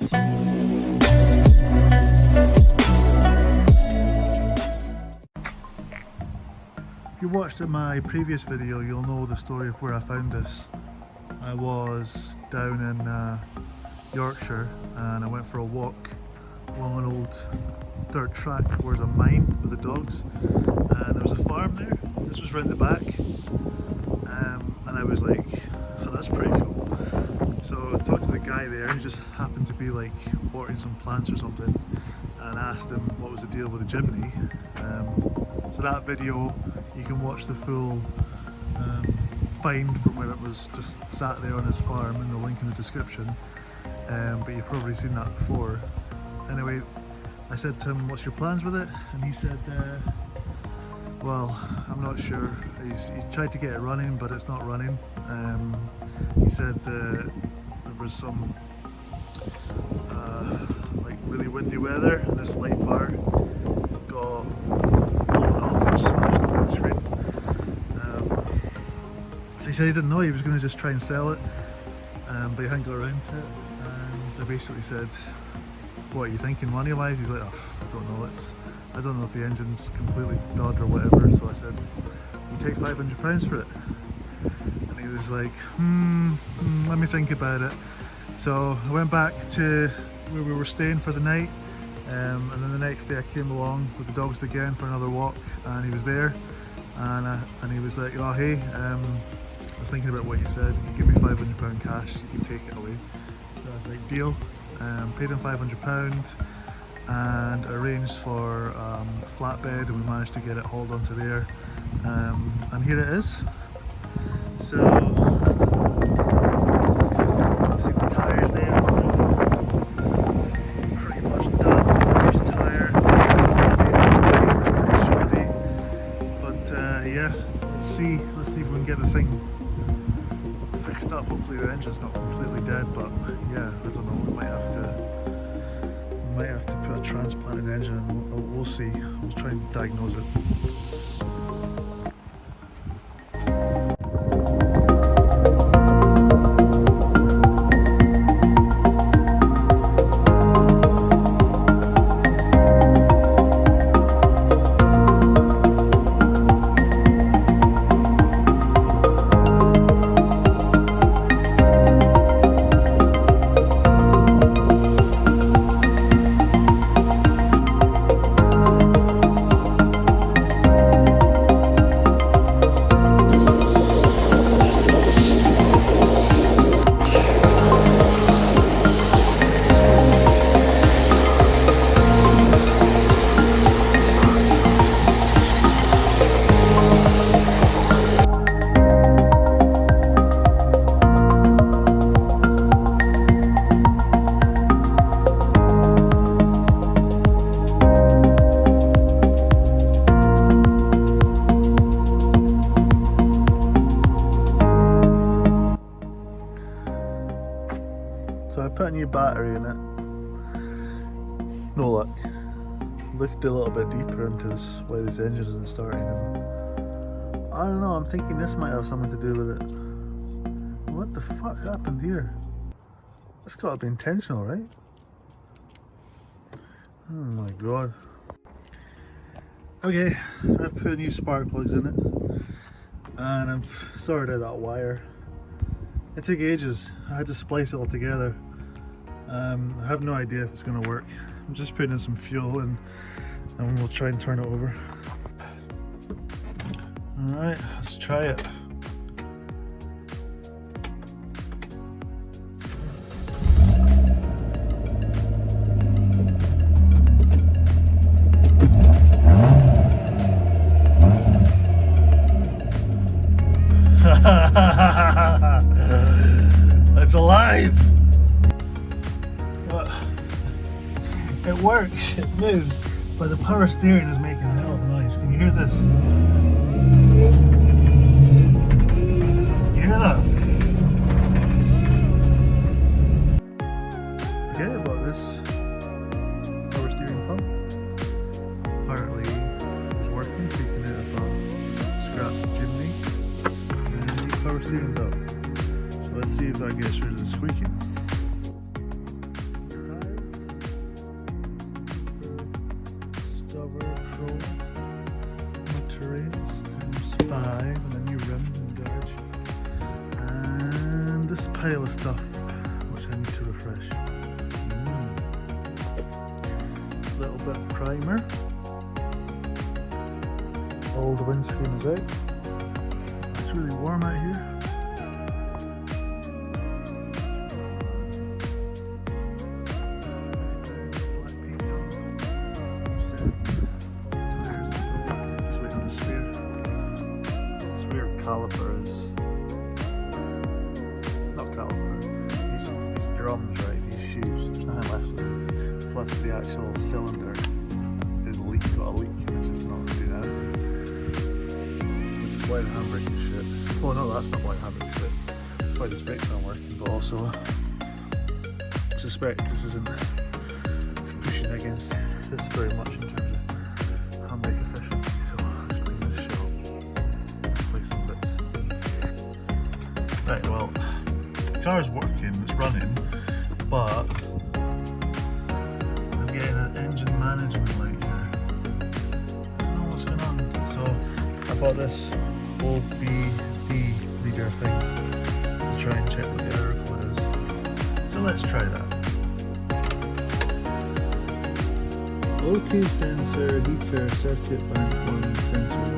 If you watched my previous video, you'll know the story of where I found this. I was down in Yorkshire and I went for a walk along an old dirt track where there's a mine with the dogs, and there was a farm there. This was round the back, and I was like, oh, that's pretty cool. So I talked to the guy there, he just happened to be like watering some plants or something, and asked him what was the deal with the Jimny. So that video, you can watch the full find from where it was just sat there on his farm, in the link in the description, but you've probably seen that before. Anyway, I said to him, what's your plans with it? And he said, well, I'm not sure. He tried to get it running, but it's not running. He said there was some like really windy weather, and this light bar got blown off and smashed the windscreen. So he said he didn't know, he was going to just try and sell it, but he hadn't got around to it. And I basically said, what are you thinking money wise? He's like, oh, I don't know, I don't know if the engine's completely dud or whatever. So I said, you take £500 for it? And he was like, let me think about it. So I went back to where we were staying for the night, and then the next day I came along with the dogs again for another walk, and he was there, and he was like, oh hey, I was thinking about what you said, you give me £500 cash, you can take it away. So I was like, deal. Paid him £500 and arranged for a flatbed, and we managed to get it hauled onto there, and here it is. So see the tyres there, pretty much done. First tyre was pretty shoddy, but yeah, let's see if we can get the thing fixed up. Hopefully the engine's not completely dead, but yeah, I don't know, we might have to put a transplanted engine in. We'll see. We'll try and diagnose it. So I put a new battery in it. No luck. Looked a little bit deeper into this, why this engine isn't starting, and I don't know, I'm thinking this might have something to do with it. What the fuck happened here? That's gotta be intentional, right? Oh my god. Okay, I've put new spark plugs in it, and I've sorted out that wire. It took ages. I had to splice it all together. I have no idea if it's going to work. I'm just putting in some fuel and we'll try and turn it over. Alright, let's try it. It's alive! What? It works, it moves, but the power steering is making a hell of a noise. Can you hear this? You hear that? Forget about this power steering pump. Apparently it was working, taking it out of a scrap Jimny, and a new power steering belt. So let's see if that gets rid of the squeaking. control, motor rates times 5, and a new rim in the garage, and this pile of stuff which I need to refresh. Little bit of primer. All the windscreen is out. It's really warm out here. Just waiting on the spare. Spare caliper is not caliper. These drums, right? These shoes. There's nothing left of them. Plus the actual cylinder is got a leak and it's just not doing anything. Which is why the handbrake is shit. Oh no, that's not why the handbrake is shit. That's why the brakes aren't working, but also I suspect this isn't pushing against this very much in terms of handbrake efficiency, so let's clean this shop, replace some bits. Right, well, the car's working, it's running, but getting an engine management light here. I don't know what's going on. So I bought this OBD reader thing to try and check what the error code is. So let's try that. O2 sensor, heater, circuit bank 1, sensor 1.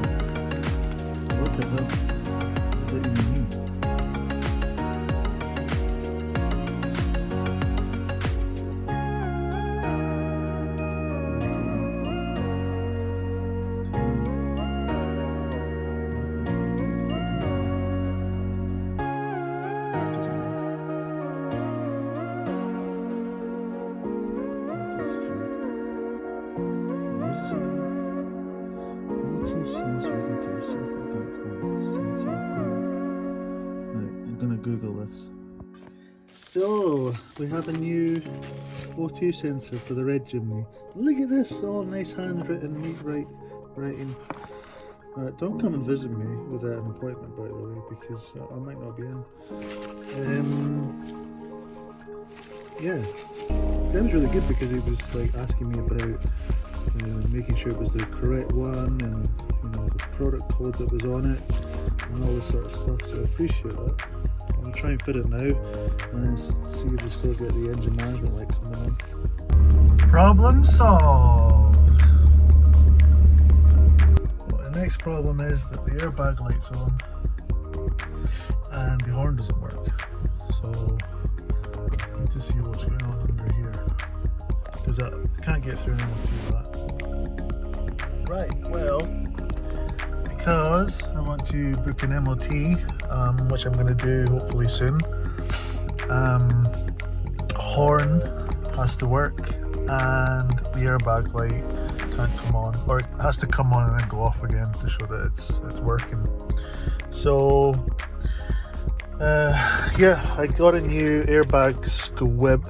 What the hell does that even mean? Google this. So we have a new O2 sensor for the red Jimny. Look at this, all nice handwritten, neat writing. Don't come and visit me without an appointment, by the way, because I might not be in. Yeah, that was really good because he was like asking me about making sure it was the correct one, and you know, the product code that was on it, and all this sort of stuff. So I appreciate that. I'll try and fit it now and then see if we still get the engine management light coming on. Problem solved! Well, the next problem is that the airbag light's on and the horn doesn't work. So I need to see what's going on under here, because I can't get through anything to that. Right, well, because I want to book an MOT, which I'm going to do hopefully soon. Horn has to work and the airbag light can't come on, or it has to come on and then go off again to show that it's working. So yeah, I got a new airbag squib,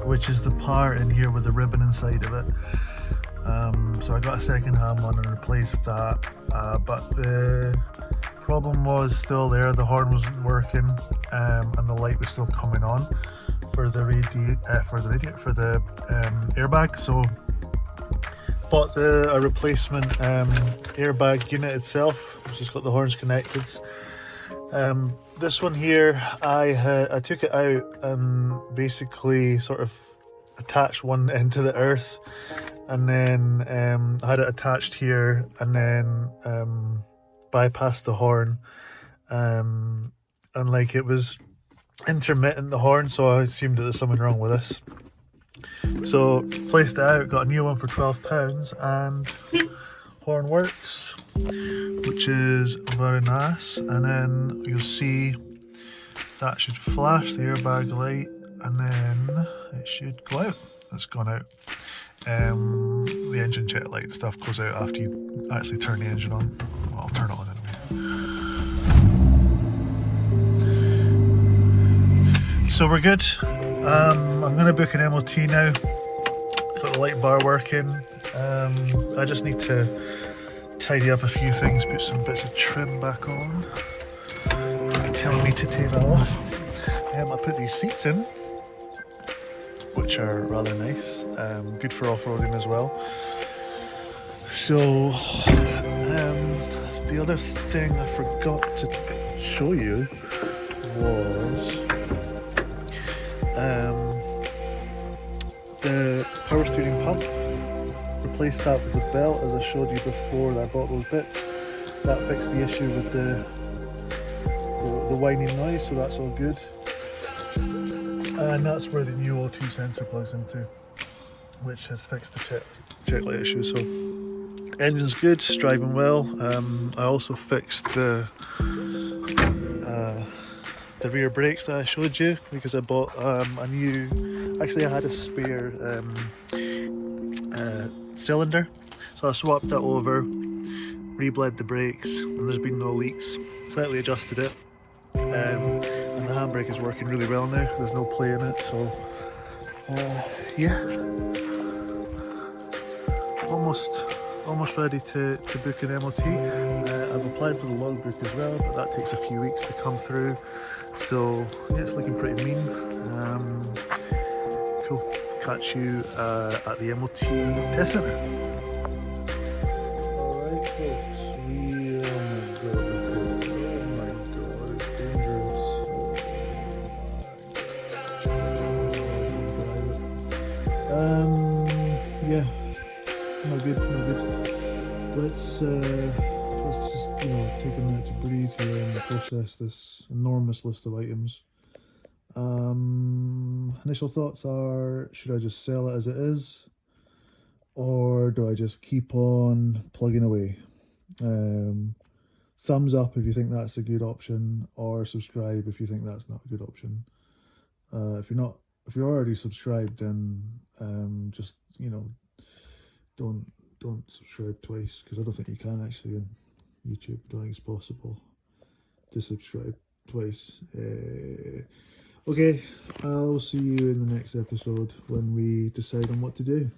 which is the part in here with the ribbon inside of it. So I got a second hand one and replaced that, but the problem was still there. The horn wasn't working, and the light was still coming on for the airbag. So bought a replacement airbag unit itself, which has got the horns connected. This one here, I took it out and basically sort of attached one end to the earth, and then I had it attached here, and then bypassed the horn, and like it was intermittent, the horn, so I assumed that there's something wrong with this. So placed it out, got a new one for £12, and horn works, which is very nice. And then you'll see that should flash the airbag light, and then it should go out. It's gone out. The engine jet light stuff goes out after you actually turn the engine on. Well, I'll turn it on anyway. So we're good. I'm going to book an MOT now. Got the light bar working. I just need to tidy up a few things, put some bits of trim back on. They're telling me to take that off. I put these seats in, which are rather nice, good for off-roading as well. So, the other thing I forgot to show you was the power steering pump. Replaced that with the belt as I showed you before that I bought those bits. That fixed the issue with the whining noise, so that's all good. And that's where the new O2 sensor plugs into, which has fixed the check light issue. So engine's good, it's driving well. I also fixed the rear brakes that I showed you because I bought a new, actually I had a spare cylinder, so I swapped that over, rebled the brakes, and there's been no leaks. Slightly adjusted it, and the handbrake is working really well now. There's no play in it, so yeah, almost ready to book an MOT. I've applied for the logbook as well, but that takes a few weeks to come through. So yeah, it's looking pretty mean. Cool. Catch you at the MOT test centre. Alright folks, oh my god, it's dangerous. Yeah, no good. Let's just, take a minute to breathe here and process this enormous list of items. Initial thoughts are, should I just sell it as it is, or do I just keep on plugging away? Thumbs up if you think that's a good option, or subscribe if you think that's not a good option. If you're already subscribed, then just don't subscribe twice, because I don't think you can actually on YouTube. I don't think it's possible to subscribe twice. Okay, I'll see you in the next episode when we decide on what to do.